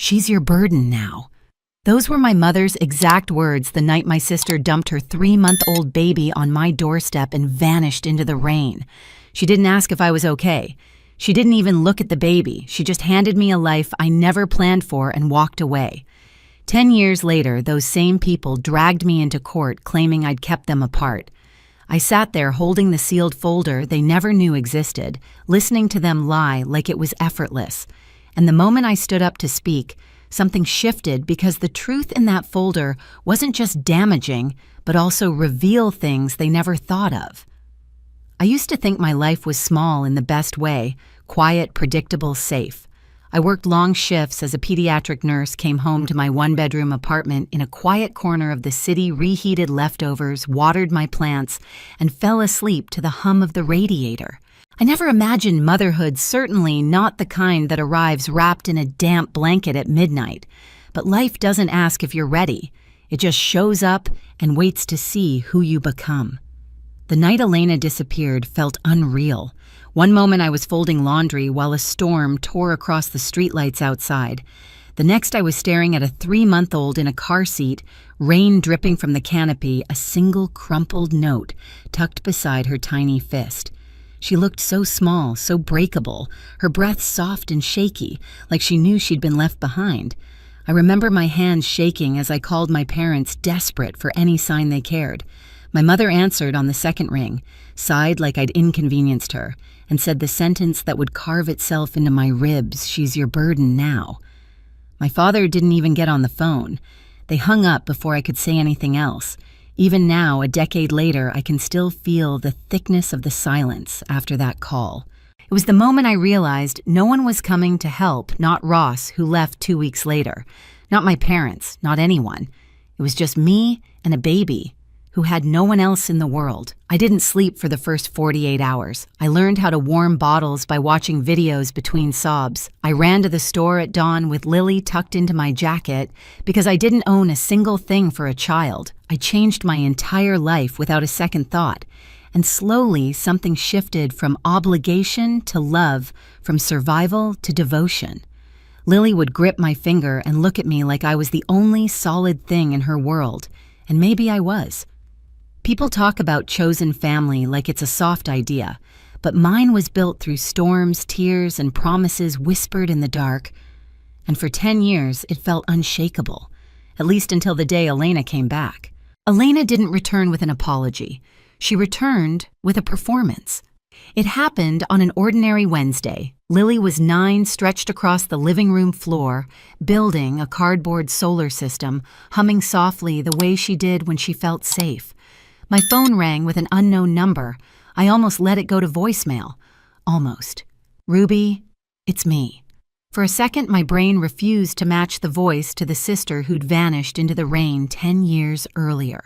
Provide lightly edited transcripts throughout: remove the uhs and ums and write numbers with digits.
"She's your burden now." Those were my mother's exact words the night my sister dumped her 3-month-old baby on my doorstep and vanished into the rain. She didn't ask if I was okay. She didn't even look at the baby. She just handed me a life I never planned for and walked away. 10 years later, those same people dragged me into court claiming I'd kept them apart. I sat there holding the sealed folder they never knew existed, listening to them lie like it was effortless. And the moment I stood up to speak, something shifted because the truth in that folder wasn't just damaging, but also reveal things they never thought of. I used to think my life was small in the best way, quiet, predictable, safe. I worked long shifts as a pediatric nurse, came home to my one-bedroom apartment in a quiet corner of the city, reheated leftovers, watered my plants, and fell asleep to the hum of the radiator. I never imagined motherhood, certainly not the kind that arrives wrapped in a damp blanket at midnight. But life doesn't ask if you're ready. It just shows up and waits to see who you become. The night Elena disappeared felt unreal. One moment I was folding laundry while a storm tore across the streetlights outside. The next I was staring at a 3-month-old in a car seat, rain dripping from the canopy, a single crumpled note tucked beside her tiny fist. She looked so small, so breakable, her breath soft and shaky, like she knew she'd been left behind. I remember my hands shaking as I called my parents, desperate for any sign they cared. My mother answered on the second ring, sighed like I'd inconvenienced her, and said the sentence that would carve itself into my ribs, "She's your burden now." My father didn't even get on the phone. They hung up before I could say anything else. Even now, a decade later, I can still feel the thickness of the silence after that call. It was the moment I realized no one was coming to help, not Ross, who left 2 weeks later. Not my parents, not anyone. It was just me and a baby who had no one else in the world. I didn't sleep for the first 48 hours. I learned how to warm bottles by watching videos between sobs. I ran to the store at dawn with Lily tucked into my jacket because I didn't own a single thing for a child. I changed my entire life without a second thought. And slowly, something shifted from obligation to love, from survival to devotion. Lily would grip my finger and look at me like I was the only solid thing in her world. And maybe I was. People talk about chosen family like it's a soft idea, but mine was built through storms, tears, and promises whispered in the dark. And for 10 years, it felt unshakable, at least until the day Elena came back. Elena didn't return with an apology. She returned with a performance. It happened on an ordinary Wednesday. Lily was 9, stretched across the living room floor, building a cardboard solar system, humming softly the way she did when she felt safe. My phone rang with an unknown number. I almost let it go to voicemail. Almost. "Ruby, it's me." For a second, my brain refused to match the voice to the sister who'd vanished into the rain 10 years earlier.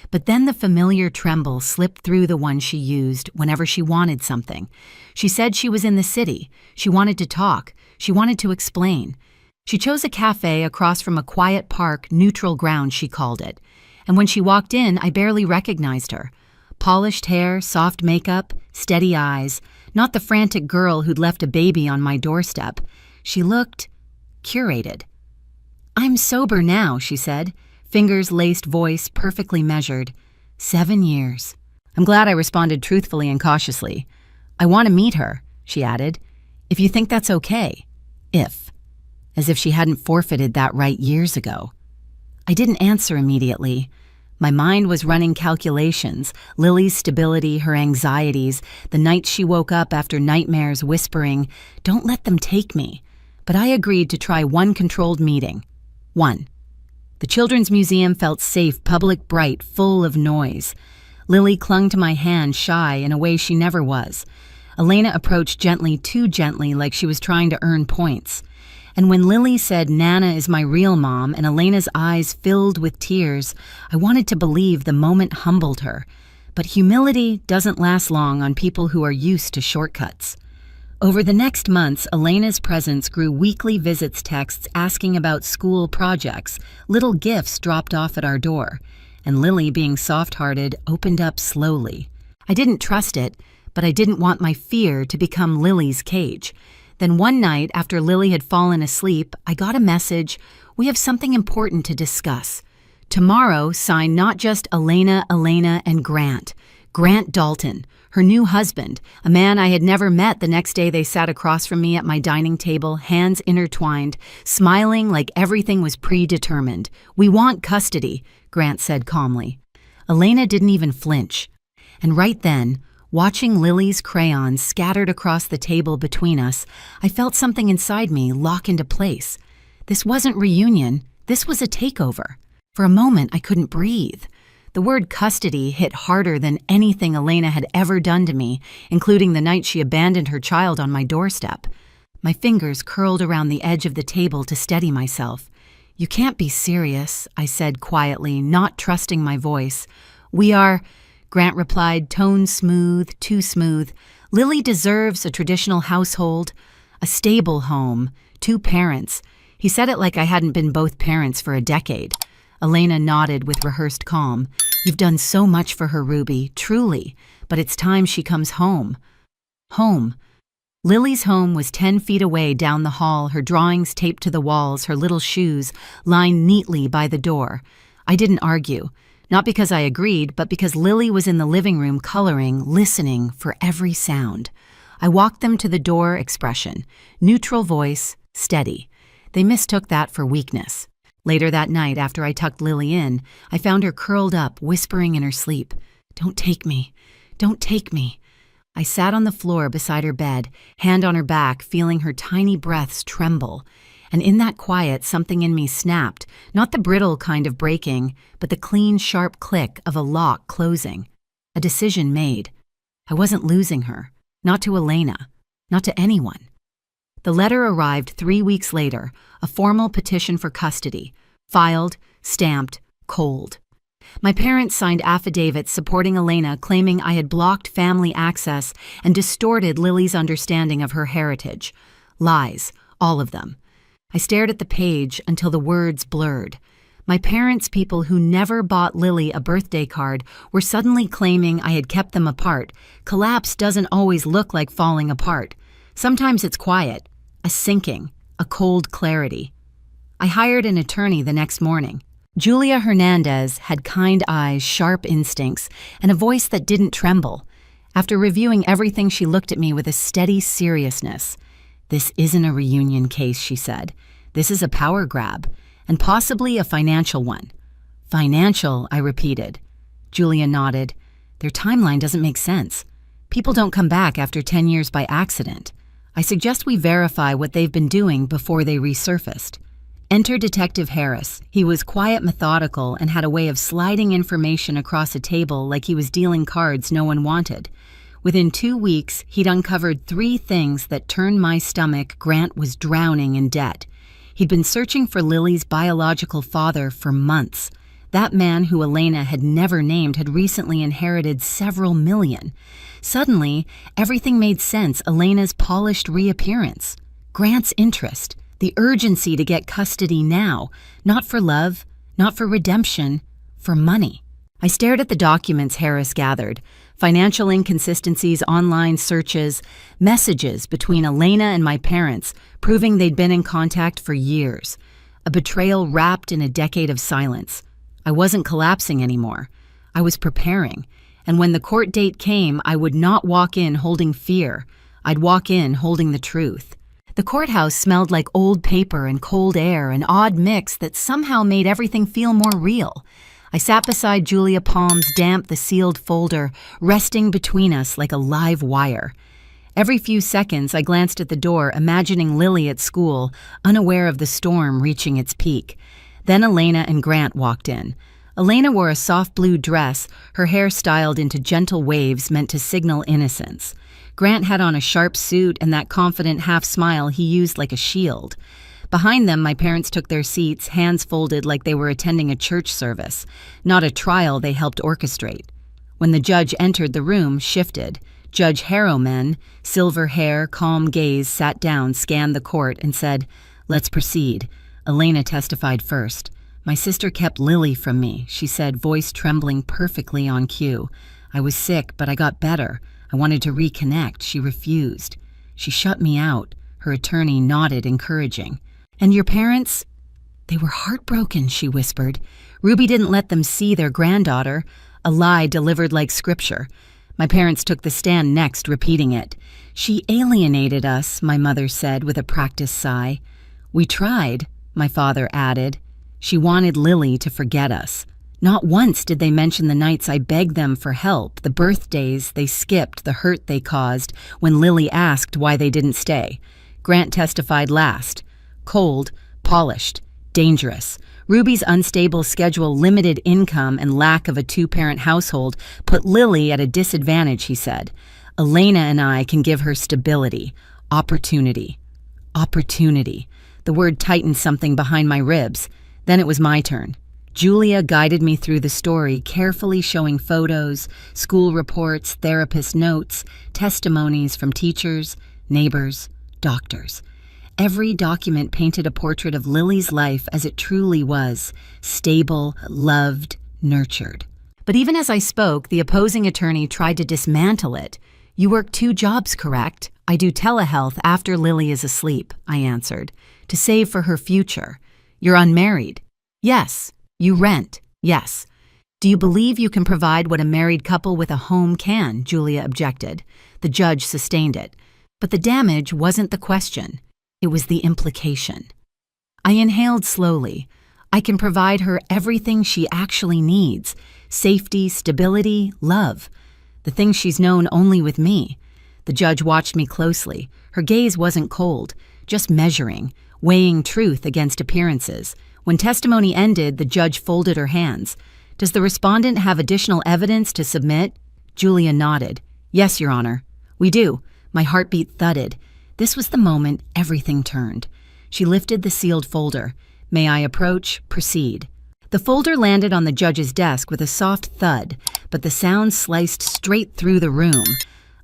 But then the familiar tremble slipped through the one she used whenever she wanted something. She said she was in the city. She wanted to talk. She wanted to explain. She chose a cafe across from a quiet park, neutral ground, she called it. And when she walked in, I barely recognized her. Polished hair, soft makeup, steady eyes, not the frantic girl who'd left a baby on my doorstep. She looked curated. "I'm sober now," she said, fingers laced, voice perfectly measured. 7 years. I'm glad I responded truthfully and cautiously. "I want to meet her," she added, "if you think that's okay." As if she hadn't forfeited that right years ago. I didn't answer immediately. My mind was running calculations, Lily's stability, her anxieties, the nights she woke up after nightmares whispering, "Don't let them take me." But I agreed to try one controlled meeting. 1. The Children's Museum felt safe, public, bright, full of noise. Lily clung to my hand, shy in a way she never was. Elena approached gently, too gently, like she was trying to earn points. And when Lily said, "Nana is my real mom," and Elena's eyes filled with tears, I wanted to believe the moment humbled her. But humility doesn't last long on people who are used to shortcuts. Over the next months, Elena's presence grew. Weekly visits, texts asking about school projects, little gifts dropped off at our door. And Lily, being soft-hearted, opened up slowly. I didn't trust it, but I didn't want my fear to become Lily's cage. Then one night, after Lily had fallen asleep, I got a message, "We have something important to discuss. Tomorrow, sign not just Elena, and Grant. Grant Dalton, her new husband, a man I had never met. The next day they sat across from me at my dining table, hands intertwined, smiling like everything was predetermined. "We want custody," Grant said calmly. Elena didn't even flinch. And right then, watching Lily's crayons scattered across the table between us, I felt something inside me lock into place. This wasn't reunion, this was a takeover. For a moment, I couldn't breathe. The word custody hit harder than anything Elena had ever done to me, including the night she abandoned her child on my doorstep. My fingers curled around the edge of the table to steady myself. "You can't be serious," I said quietly, not trusting my voice. "We are," Grant replied, tone smooth, too smooth. "Lily deserves a traditional household, a stable home, 2 parents." He said it like I hadn't been both parents for a decade. Elena nodded with rehearsed calm. "You've done so much for her, Ruby, truly, but it's time she comes home." Home. Lily's home was 10 feet away down the hall, her drawings taped to the walls, her little shoes lined neatly by the door. I didn't argue, not because I agreed, but because Lily was in the living room coloring, listening for every sound. I walked them to the door, expression, neutral voice, steady. They mistook that for weakness. Later that night, after I tucked Lily in, I found her curled up, whispering in her sleep, "Don't take me, don't take me." I sat on the floor beside her bed, hand on her back, feeling her tiny breaths tremble. And in that quiet, something in me snapped, not the brittle kind of breaking, but the clean, sharp click of a lock closing. A decision made. I wasn't losing her, not to Elena, not to anyone. The letter arrived 3 weeks later, a formal petition for custody, filed, stamped, cold. My parents signed affidavits supporting Elena, claiming I had blocked family access and distorted Lily's understanding of her heritage. Lies, all of them. I stared at the page until the words blurred. My parents, people who never bought Lily a birthday card, were suddenly claiming I had kept them apart. Collapse doesn't always look like falling apart. Sometimes it's quiet, a sinking, a cold clarity. I hired an attorney the next morning. Julia Hernandez had kind eyes, sharp instincts, and a voice that didn't tremble. After reviewing everything, she looked at me with a steady seriousness. "This isn't a reunion case," she said. "This is a power grab, and possibly a financial one." "Financial," I repeated. Julia nodded. "Their timeline doesn't make sense. People don't come back after 10 years by accident. I suggest we verify what they've been doing before they resurfaced." Enter Detective Harris. He was quiet, methodical, and had a way of sliding information across a table like he was dealing cards no one wanted. Within 2 weeks, he'd uncovered 3 things that turned my stomach. Grant was drowning in debt. He'd been searching for Lily's biological father for months. That man who Elena had never named had recently inherited several million. Suddenly, everything made sense. Elena's polished reappearance. Grant's interest. The urgency to get custody now, not for love, not for redemption, for money. I stared at the documents Harris gathered, financial inconsistencies, online searches, messages between Elena and my parents, proving they'd been in contact for years. A betrayal wrapped in a decade of silence. I wasn't collapsing anymore. I was preparing, and when the court date came, I would not walk in holding fear. I'd walk in holding the truth. The courthouse smelled like old paper and cold air, an odd mix that somehow made everything feel more real. I sat beside Julia, palms damp, the sealed folder resting between us like a live wire. Every few seconds, I glanced at the door, imagining Lily at school, unaware of the storm reaching its peak. Then Elena and Grant walked in. Elena wore a soft blue dress, her hair styled into gentle waves meant to signal innocence. Grant had on a sharp suit and that confident half smile he used like a shield. Behind them, my parents took their seats, hands folded like they were attending a church service, not a trial they helped orchestrate. When the judge entered, the room shifted. Judge Harrowman, silver hair, calm gaze, sat down, scanned the court, and said, "Let's proceed." Elena testified first. "My sister kept Lily from me," she said, voice trembling perfectly on cue. "I was sick, but I got better. I wanted to reconnect. She refused. She shut me out. Her attorney nodded, encouraging. And your parents? They were heartbroken, she whispered. Ruby didn't let them see their granddaughter, a lie delivered like scripture. My parents took the stand next, repeating it. She alienated us, my mother said with a practiced sigh. We tried, my father added. She wanted Lily to forget us. Not once did they mention the nights I begged them for help, the birthdays they skipped, the hurt they caused, when Lily asked why they didn't stay. Grant testified last. Cold, polished, dangerous. Ruby's unstable schedule, limited income, and lack of a two-parent household put Lily at a disadvantage, he said. Elena and I can give her stability, opportunity. Opportunity. The word tightened something behind my ribs. Then it was my turn. Julia guided me through the story, carefully showing photos, school reports, therapist notes, testimonies from teachers, neighbors, doctors. Every document painted a portrait of Lily's life as it truly was, stable, loved, nurtured. But even as I spoke, the opposing attorney tried to dismantle it. You work 2 jobs, correct? I do telehealth after Lily is asleep, I answered, to save for her future. You're unmarried? Yes. You rent? Yes. Do you believe you can provide what a married couple with a home can? Julia objected. The judge sustained it. But the damage wasn't the question. It was the implication. I inhaled slowly. I can provide her everything she actually needs. Safety, stability, love. The things she's known only with me. The judge watched me closely. Her gaze wasn't cold, just measuring, weighing truth against appearances. When testimony ended, the judge folded her hands. Does the respondent have additional evidence to submit? Julia nodded. Yes, Your Honor. We do. My heartbeat thudded. This was the moment everything turned. She lifted the sealed folder. May I approach? Proceed. The folder landed on the judge's desk with a soft thud, but the sound sliced straight through the room.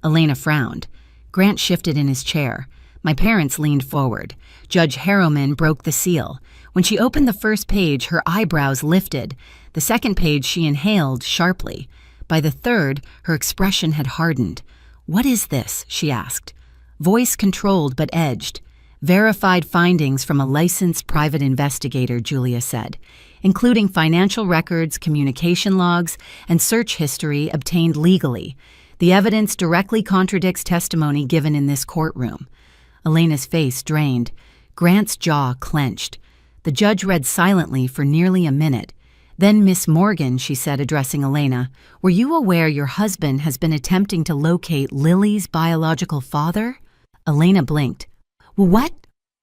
Elena frowned. Grant shifted in his chair. My parents leaned forward. Judge Harrowman broke the seal. When she opened the first page, her eyebrows lifted. The second page she inhaled sharply. By the third, her expression had hardened. What is this? She asked. Voice controlled but edged. Verified findings from a licensed private investigator, Julia said, including financial records, communication logs, and search history obtained legally. The evidence directly contradicts testimony given in this courtroom. Elena's face drained. Grant's jaw clenched. The judge read silently for nearly a minute. Then, Miss Morgan, she said, addressing Elena, were you aware your husband has been attempting to locate Lily's biological father? Elena blinked. What?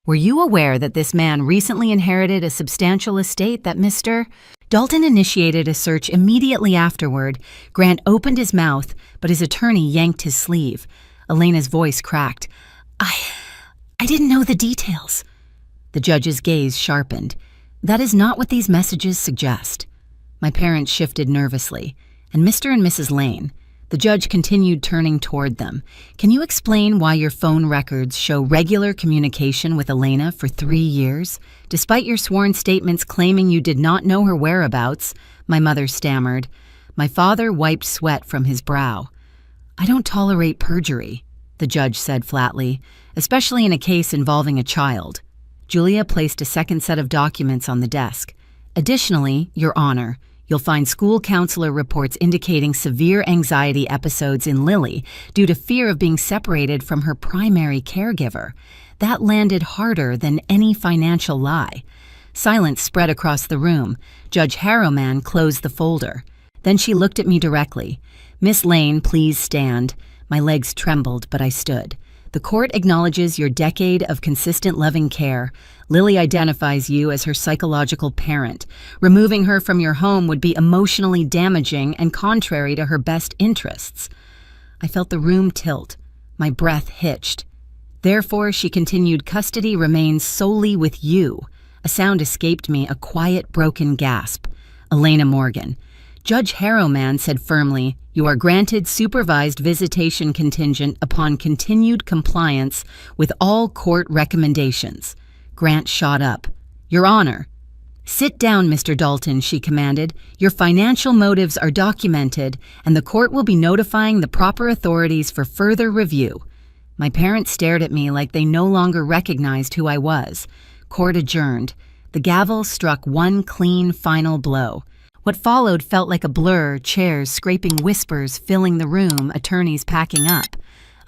Were you aware that this man recently inherited a substantial estate that Mr. Dalton initiated a search immediately afterward? Grant opened his mouth, but his attorney yanked his sleeve. Elena's voice cracked. I didn't know the details. The judge's gaze sharpened. That is not what these messages suggest. My parents shifted nervously. And Mr. and Mrs. Lane. The judge continued, turning toward them. Can you explain why your phone records show regular communication with Elena for 3 years? Despite your sworn statements claiming you did not know her whereabouts, my mother stammered. My father wiped sweat from his brow. I don't tolerate perjury, the judge said flatly, especially in a case involving a child. Julia placed a second set of documents on the desk. Additionally, Your Honor, you'll find school counselor reports indicating severe anxiety episodes in Lily due to fear of being separated from her primary caregiver. That landed harder than any financial lie. Silence spread across the room. Judge Harrowman closed the folder. Then she looked at me directly. Miss Lane, please stand. My legs trembled, but I stood. The court acknowledges your decade of consistent loving care. Lily identifies you as her psychological parent. Removing her from your home would be emotionally damaging and contrary to her best interests. I felt the room tilt. My breath hitched. Therefore, she continued, custody remains solely with you. A sound escaped me, a quiet, broken gasp. Elena Morgan. Judge Harrowman said firmly, you are granted supervised visitation contingent upon continued compliance with all court recommendations. Grant shot up. Your Honor. Sit down, Mr. Dalton, she commanded. Your financial motives are documented, and the court will be notifying the proper authorities for further review. My parents stared at me like they no longer recognized who I was. Court adjourned. The gavel struck one clean, final blow. What followed felt like a blur, chairs scraping, whispers filling the room, attorneys packing up.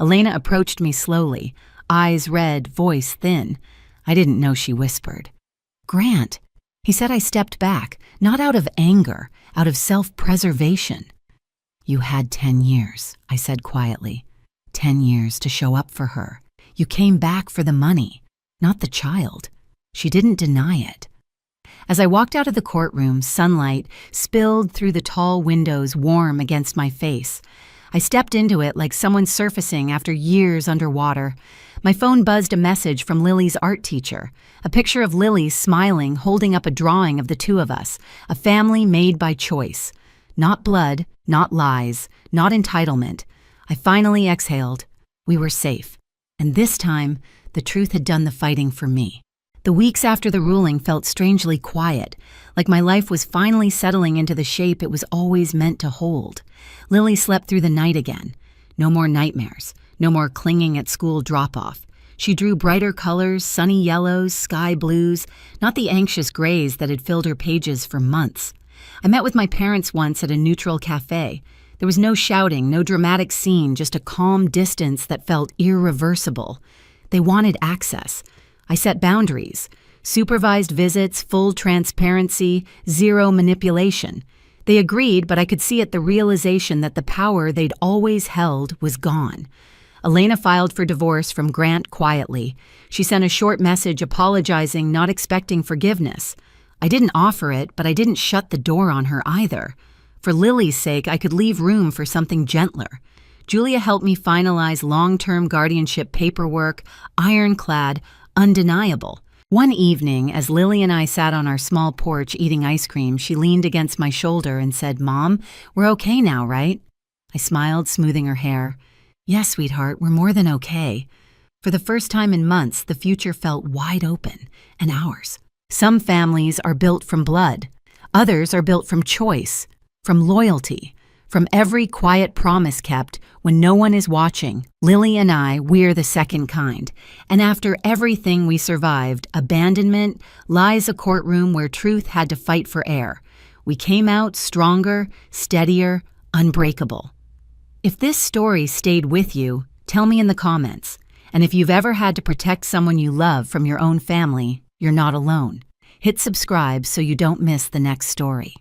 Elena approached me slowly, eyes red, voice thin. I didn't know she whispered. "Grant." He said I stepped back, not out of anger, out of self-preservation. "You had 10 years," I said quietly. 10 years to show up for her. You came back for the money, not the child. She didn't deny it. As I walked out of the courtroom, sunlight spilled through the tall windows, warm against my face. I stepped into it like someone surfacing after years underwater. My phone buzzed a message from Lily's art teacher, a picture of Lily smiling, holding up a drawing of the two of us, a family made by choice. Not blood, not lies, not entitlement. I finally exhaled. We were safe. And this time, the truth had done the fighting for me. The weeks after the ruling felt strangely quiet, like my life was finally settling into the shape it was always meant to hold. Lily slept through the night again. No more nightmares, no more clinging at school drop-off. She drew brighter colors, sunny yellows, sky blues, not the anxious grays that had filled her pages for months. I met with my parents once at a neutral cafe. There was no shouting, no dramatic scene, just a calm distance that felt irreversible. They wanted access. I set boundaries. Supervised visits, full transparency, zero manipulation. They agreed, but I could see at the realization that the power they'd always held was gone. Elena filed for divorce from Grant quietly. She sent a short message apologizing, not expecting forgiveness. I didn't offer it, but I didn't shut the door on her either. For Lily's sake, I could leave room for something gentler. Julia helped me finalize long-term guardianship paperwork, ironclad, undeniable. One evening, as Lily and I sat on our small porch eating ice cream, she leaned against my shoulder and said, "Mom, we're okay now, right?" I smiled, smoothing her hair. "Yes, sweetheart, we're more than okay." For the first time in months, the future felt wide open, and ours. Some families are built from blood. Others are built from choice, from loyalty, from every quiet promise kept when no one is watching. Lily and I, we're the second kind. And after everything we survived, abandonment, lies, a courtroom where truth had to fight for air. We came out stronger, steadier, unbreakable. If this story stayed with you, tell me in the comments. And if you've ever had to protect someone you love from your own family, you're not alone. Hit subscribe so you don't miss the next story.